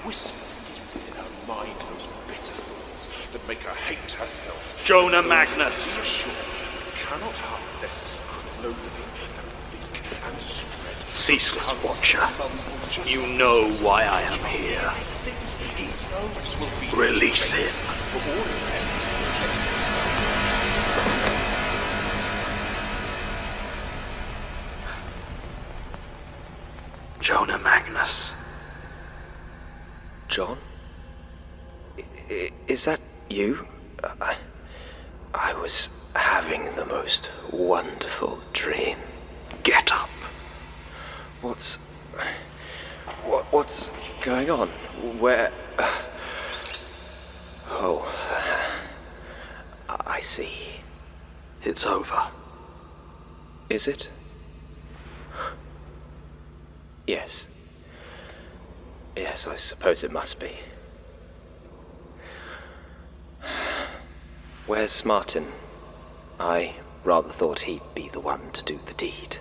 whispers deep within her mind those bitter thoughts that make her hate herself. Jonah Magnus. Be assured, but cannot hide their secret loathing that leak and spread. Ceaseless watcher, you know why I am here. He knows will be Release him. for all his efforts to protect himself. Jonah Magnus. John? Is that you? I was having the most wonderful dream. Get up. What's going on? Where? Oh, I see. It's over. Is it? Yes. Yes, I suppose it must be. Where's Martin? I rather thought he'd be the one to do the deed.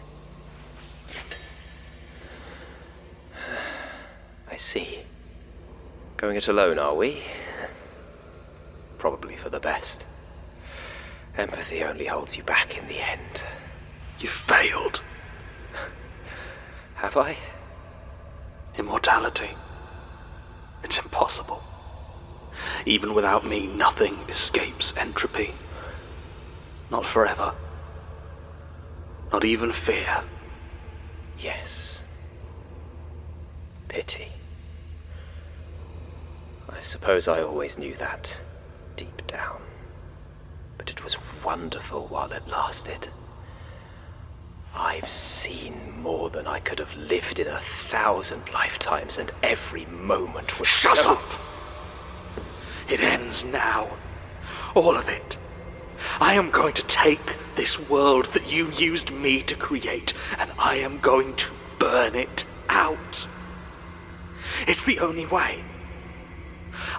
I see. Going it alone, are we? Probably for the best. Empathy only holds you back in the end. You failed. Have I? Immortality. It's impossible. Even without me, nothing escapes entropy. Not forever. Not even fear. Yes. Pity. I suppose I always knew that, deep down. But it was wonderful while it lasted. I've seen more than I could have lived in 1,000 lifetimes, and every moment was Shut so... up! It ends now. All of it. I am going to take this world that you used me to create, and I am going to burn it out. It's the only way.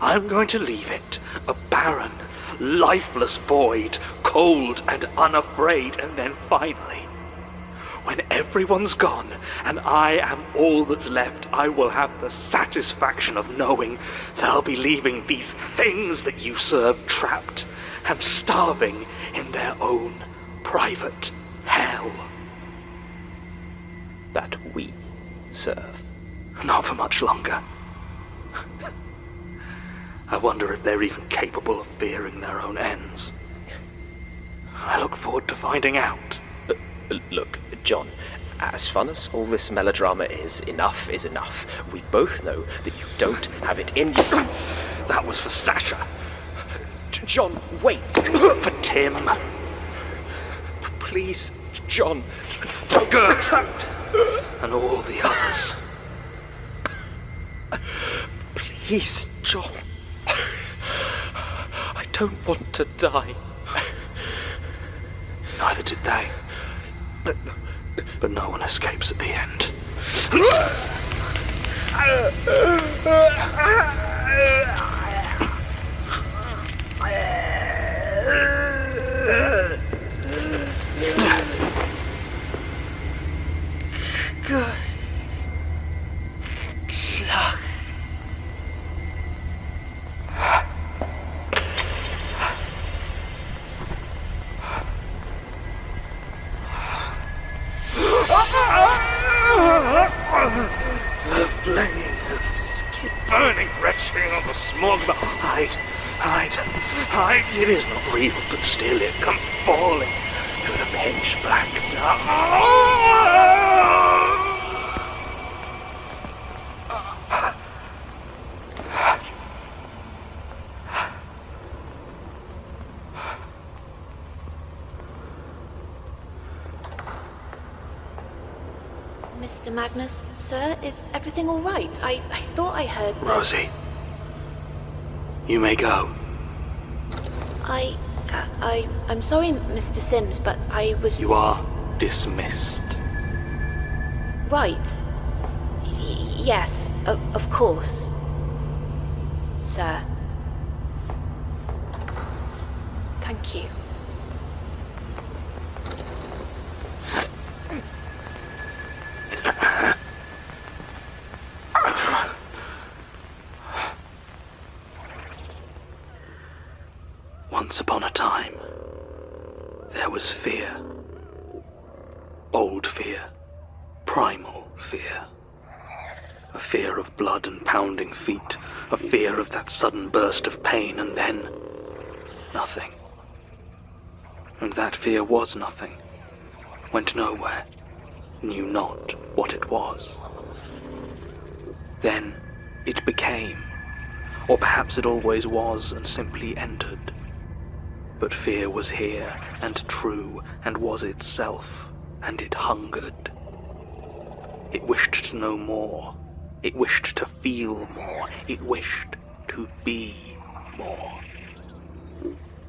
I'm going to leave it a barren, lifeless void, cold and unafraid, and then finally, when everyone's gone and I am all that's left, I will have the satisfaction of knowing that I'll be leaving these things that you serve trapped and starving in their own private hell. That we serve. Not for much longer. I wonder if they're even capable of fearing their own ends. I look forward to finding out. Look, John, as fun as all this melodrama is enough. We both know that you don't have it in you. That was for Sasha. John, wait! For Tim. Please, John, For Gertrude. And all the others. please, John. I don't want to die. Neither did they. But no one escapes at the end. Good luck. The flames keep burning, retching on the smog. Hide. It is not real, but still it comes falling through the pitch black dark. Mr. Magnus, sir, is everything all right? I thought I heard that... Rosie, you may go. I'm sorry, Mr. Sims, but I was... You are dismissed. Right. Yes, of course. Sir. Thank you. Once upon a time, there was fear. Old fear. Primal fear. A fear of blood and pounding feet. A fear of that sudden burst of pain, and then nothing. And that fear was nothing. Went nowhere. Knew not what it was. Then it became, or perhaps it always was and simply entered. But fear was here, and true, and was itself, and it hungered. It wished to know more. It wished to feel more. It wished to be more.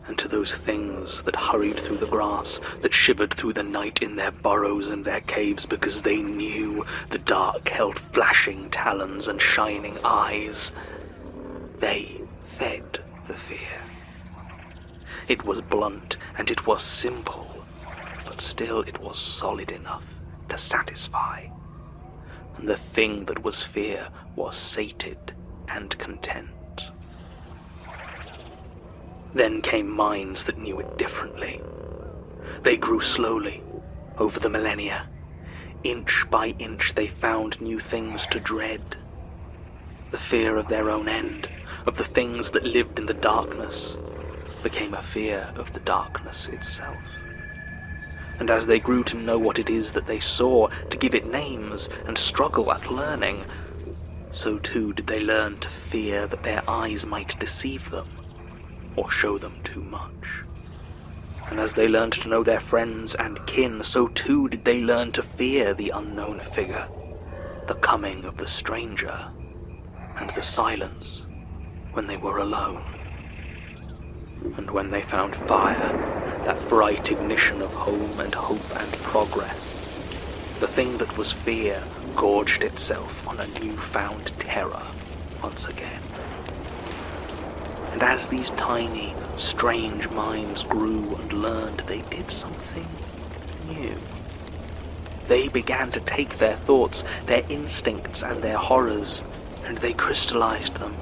And to those things that hurried through the grass, that shivered through the night in their burrows and their caves because they knew the dark held flashing talons and shining eyes, they fed the fear. It was blunt and it was simple, but still it was solid enough to satisfy. And the thing that was fear was sated and content. Then came minds that knew it differently. They grew slowly, over the millennia. Inch by inch they found new things to dread. The fear of their own end, of the things that lived in the darkness, became a fear of the darkness itself. And as they grew to know what it is that they saw, to give it names and struggle at learning, so too did they learn to fear that their eyes might deceive them, or show them too much. And as they learned to know their friends and kin, so too did they learn to fear the unknown figure, the coming of the stranger, and the silence when they were alone. And when they found fire, that bright ignition of home and hope and progress, the thing that was fear gorged itself on a newfound terror once again. And as these tiny, strange minds grew and learned, they did something new. They began to take their thoughts, their instincts and their horrors, and they crystallized them.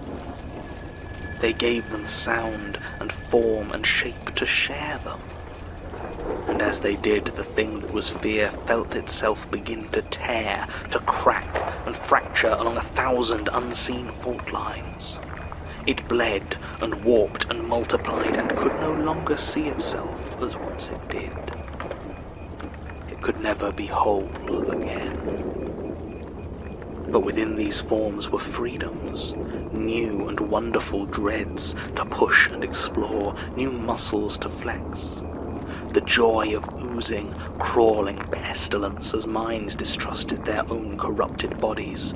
They gave them sound and form and shape to share them. And as they did, the thing that was fear felt itself begin to tear, to crack and fracture along 1,000 unseen fault lines. It bled and warped and multiplied and could no longer see itself as once it did. It could never be whole again. But within these forms were freedoms, new and wonderful dreads to push and explore, new muscles to flex. The joy of oozing, crawling pestilence as minds distrusted their own corrupted bodies.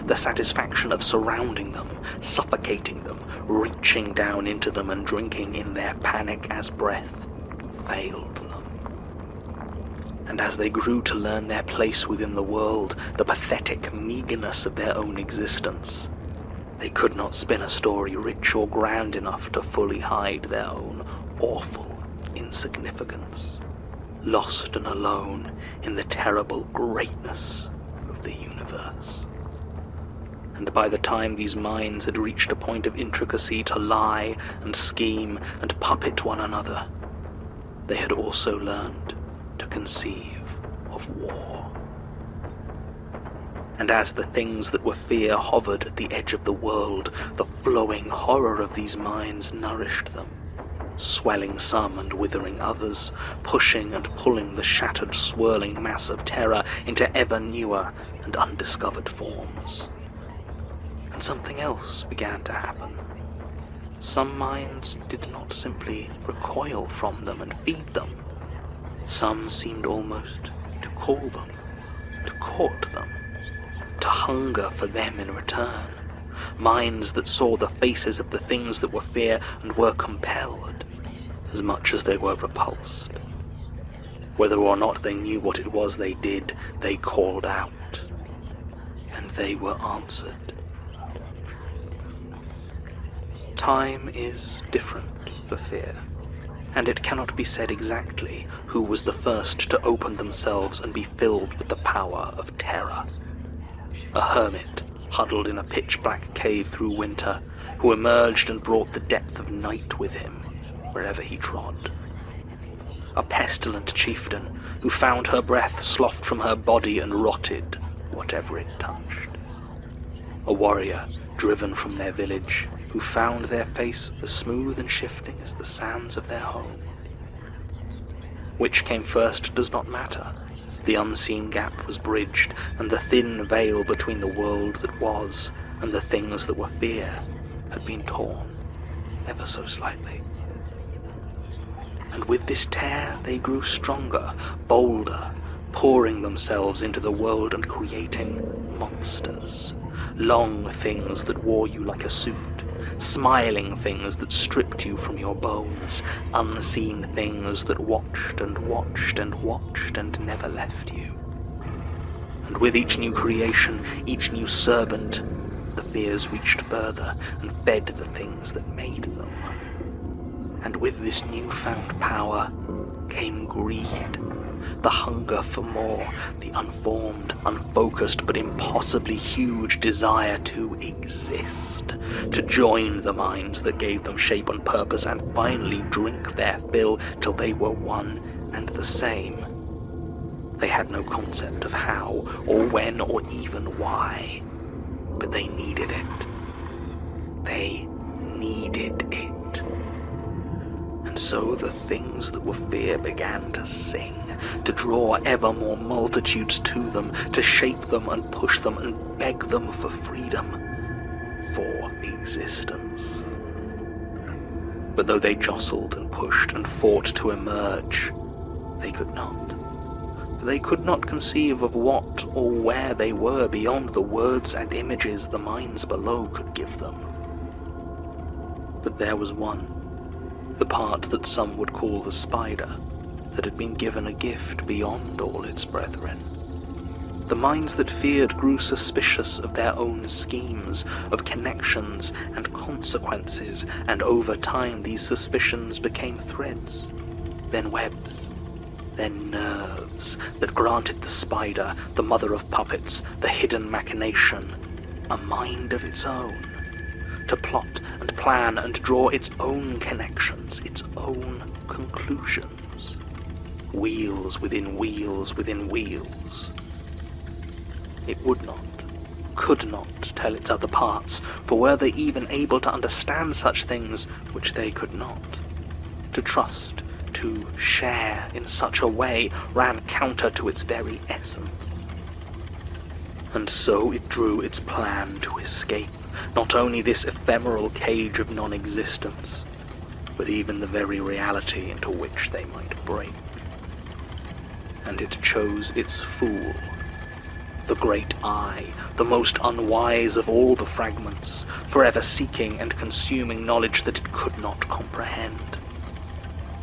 The satisfaction of surrounding them, suffocating them, reaching down into them and drinking in their panic as breath failed them. And as they grew to learn their place within the world, the pathetic meagerness of their own existence, they could not spin a story rich or grand enough to fully hide their own awful insignificance, lost and alone in the terrible greatness of the universe. And by the time these minds had reached a point of intricacy to lie and scheme and puppet one another, they had also learned to conceive of war. And as the things that were fear hovered at the edge of the world, the flowing horror of these minds nourished them, swelling some and withering others, pushing and pulling the shattered, swirling mass of terror into ever newer and undiscovered forms. And something else began to happen. Some minds did not simply recoil from them and feed them. Some seemed almost to call them, to court them, to hunger for them in return. Minds that saw the faces of the things that were fear and were compelled, as much as they were repulsed. Whether or not they knew what it was they did, they called out, and they were answered. Time is different for fear, and it cannot be said exactly who was the first to open themselves and be filled with the power of terror. A hermit, huddled in a pitch-black cave through winter, who emerged and brought the depth of night with him, wherever he trod. A pestilent chieftain who found her breath sloughed from her body and rotted whatever it touched. A warrior driven from their village who found their face as smooth and shifting as the sands of their home. Which came first does not matter. The unseen gap was bridged, and the thin veil between the world that was and the things that were fear had been torn, ever so slightly. And with this tear they grew stronger, bolder, pouring themselves into the world and creating monsters. Long things that wore you like a suit, smiling things that stripped you from your bones, unseen things that watched and watched and watched and never left you. And with each new creation, each new servant, the fears reached further and fed the things that made them. And with this newfound power came greed, the hunger for more, the unformed, unfocused, but impossibly huge desire to exist, to join the minds that gave them shape and purpose and finally drink their fill till they were one and the same. They had no concept of how, or when, or even why, but they needed it. They needed it. And so the things that were fear began to sing, to draw ever more multitudes to them, to shape them and push them and beg them for freedom, for existence. But though they jostled and pushed and fought to emerge, they could not. They could not conceive of what or where they were beyond the words and images the minds below could give them. But there was one, the part that some would call the spider, that had been given a gift beyond all its brethren. The minds that feared grew suspicious of their own schemes, of connections and consequences, and over time these suspicions became threads, then webs, then nerves that granted the spider, the mother of puppets, the hidden machination, a mind of its own, to plot and plan and draw its own connections, its own conclusions. Wheels within wheels within wheels. It would not, could not tell its other parts, for were they even able to understand such things which they could not? To trust, to share in such a way ran counter to its very essence. And so it drew its plan to escape not only this ephemeral cage of non-existence, but even the very reality into which they might break. And it chose its fool, the great I, the most unwise of all the fragments, forever seeking and consuming knowledge that it could not comprehend.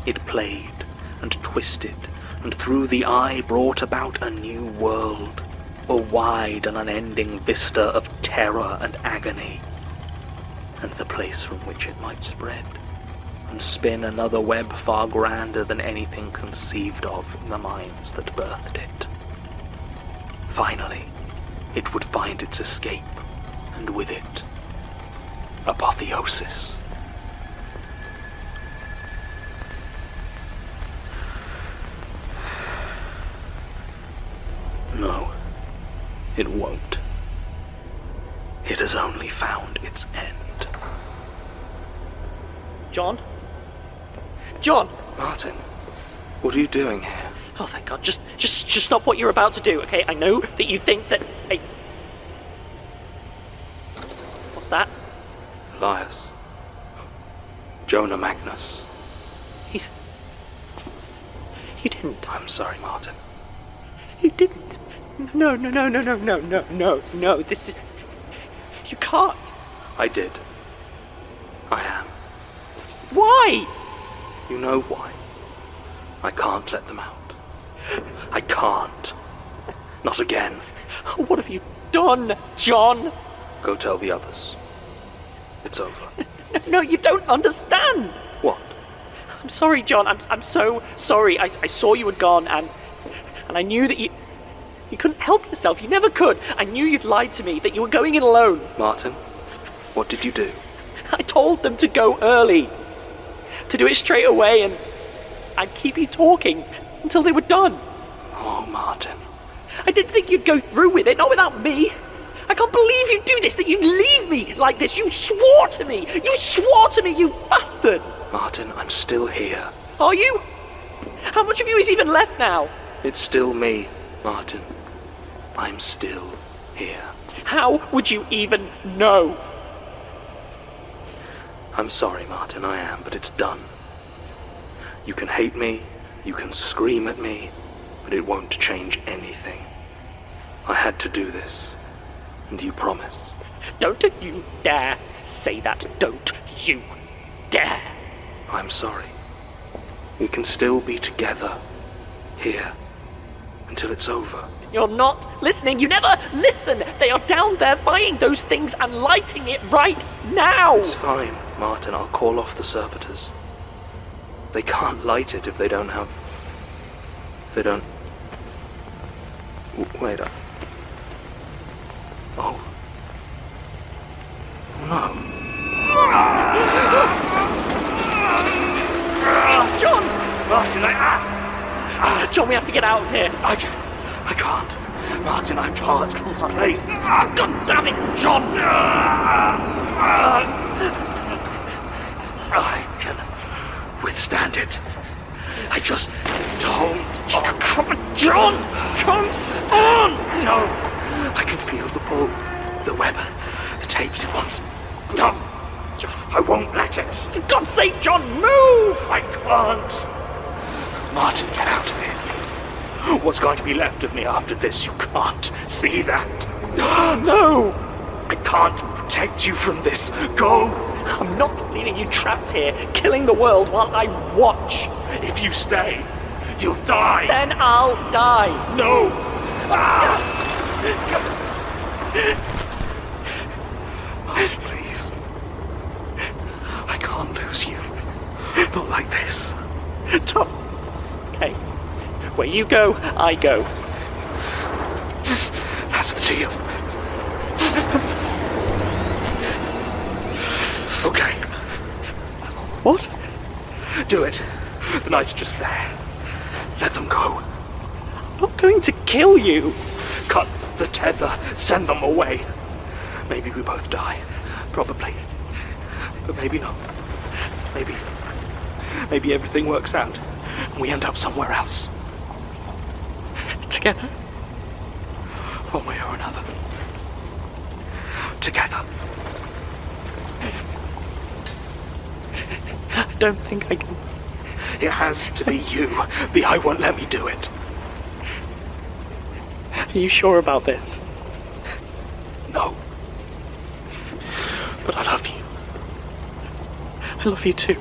It played and twisted, and through the eye brought about a new world, a wide and unending vista of terror and agony, and the place from which it might spread, and spin another web far grander than anything conceived of in the minds that birthed it. Finally, it would find its escape, and with it, apotheosis. No, it won't. It has only found its end. John? John! Martin, what are you doing here? Oh, thank God. Just stop what you're about to do, okay? I know that you think that... Hey. What's that? Elias. Jonah Magnus. He's... You didn't. I'm sorry, Martin. You didn't. No. This is... You can't. I did. I am. Why? You know why. I can't let them out. I can't. Not again. What have you done, John? Go tell the others. It's over. No, you don't understand. What? I'm sorry, John. I'm so sorry. I saw you had gone, and I knew that you couldn't help yourself. You never could. I knew you'd lied to me, that you were going in alone. Martin, what did you do? I told them to go early. to do it straight away and I'd keep you talking until they were done. Oh, Martin. I didn't think you'd go through with it, not without me. I can't believe you'd do this, that you'd leave me like this. You swore to me. You swore to me, you bastard. Martin, I'm still here. Are you? How much of you is even left now? It's still me, Martin. I'm still here. How would you even know? I'm sorry, Martin, I am, but it's done. You can hate me, you can scream at me, but it won't change anything. I had to do this, and you promised. Don't you dare say that. Don't you dare. I'm sorry. We can still be together, here, until it's over. You're not listening. You never listen. They are down there buying those things and lighting it right now. It's fine, Martin, I'll call off the servitors. They can't light it if they don't have... If they don't... Wait up. Oh. No. John! Martin, John, we have to get out of here. I can't. Martin, I can't. Please. God damn it, John! I can withstand it. I just don't. Come on, John! Come on! No. I can feel the pull, the web, the tapes it wants. No. I won't let it. For God's sake, John, move! I can't. Martin, get out of here. What's going to be left of me after this? You can't see that. No! I can't protect you from this. Go. I'm not leaving you trapped here, killing the world while I watch. If you stay, you'll die. Then I'll die. No. Martin, please. I can't lose you. Not like this. Tom. Okay. Where you go, I go. That's the deal. Okay. What? Do it. The knight's just there. Let them go. I'm not going to kill you. Cut the tether. Send them away. Maybe we both die. Probably. But maybe not. Maybe everything works out and we end up somewhere else. Together? One way or another. Together. I don't think I can. It has to be you. The eye won't let me do it. Are you sure about this? No. But I love you. I love you too.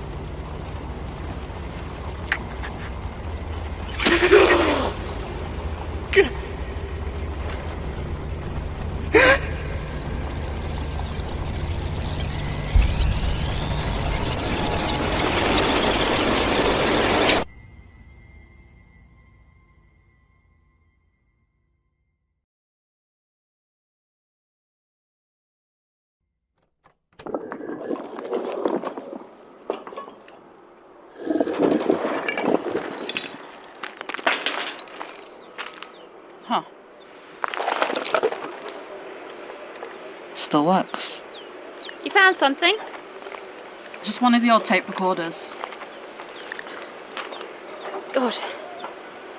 Huh. Still works. You found something? Just one of the old tape recorders. God.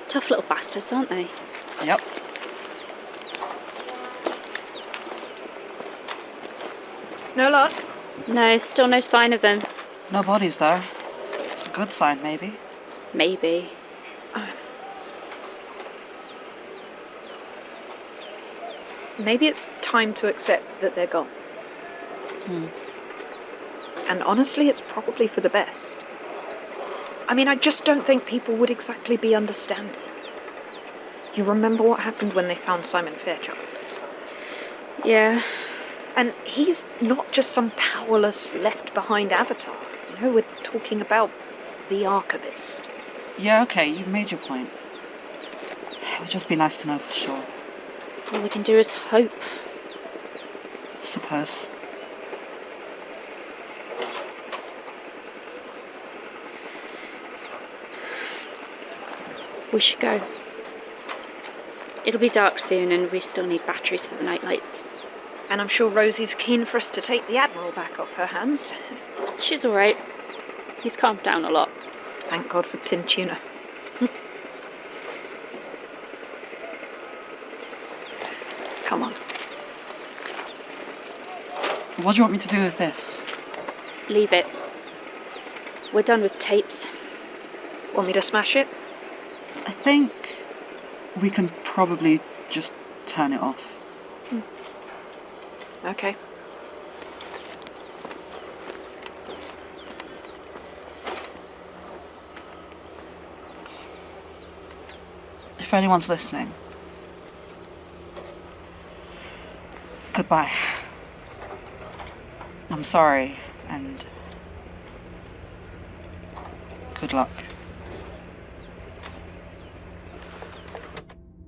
Tough little bastards, aren't they? Yep. No luck? No, still no sign of them. No bodies though. It's a good sign, maybe. Maybe. Maybe it's time to accept that they're gone. And honestly, it's probably for the best. I mean, I just don't think people would exactly be understanding. You remember what happened when they found Simon Fairchild? Yeah. And he's not just some powerless left-behind avatar. You know, we're talking about the archivist. Yeah, okay, you've made your point. It would just be nice to know for sure. All we can do is hope. Suppose. We should go. It'll be dark soon and we still need batteries for the nightlights. And I'm sure Rosie's keen for us to take the Admiral back off her hands. She's alright. He's calmed down a lot. Thank God for tin tuna. Come on. What do you want me to do with this? Leave it. We're done with tapes. Want me to smash it? I think we can probably just turn it off. Okay. If anyone's listening, goodbye. I'm sorry, and good luck.